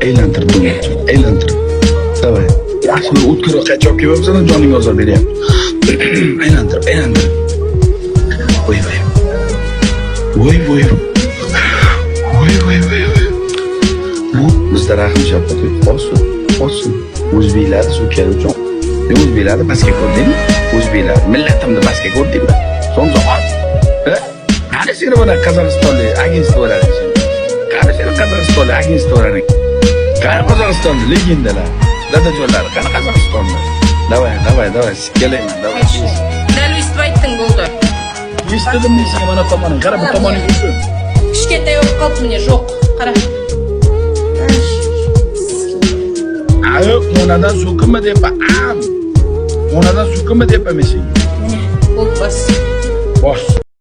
Aylantir do'ngchi, aylantir. Davay. Yaxshi o'tkirroqqa javob beribsan, joning ozor beryapti. Aylantir. Voy. Bu bizda rahim shafqat yo'q. Olsin. O'zbeklar suv uchun. O'zbeklarni basga ko'rdingmi? O'zbeklar millatimni basga ko'rdingmi? So'ngzoqot. Qani seni bana Qozog'istonlik agentstvolar sen. Qani seni Qozog'istonlik agentstvolar. Qani Qozog'istonlik legendalar. Dadajonlar, qani Qozog'istonda. Davay, sikkalayman, davay. Dal ustib aytding bo'ldi. Eshitdim men senga mana tomoning, qara bu tomoning uchun. Kichkenta yo'q qoldi meni, yo'q. Qara. Ayo, onadan so'kinma deyapman. Onadan so'kinma deyapman men senga. Bo'ldi bas. Bos.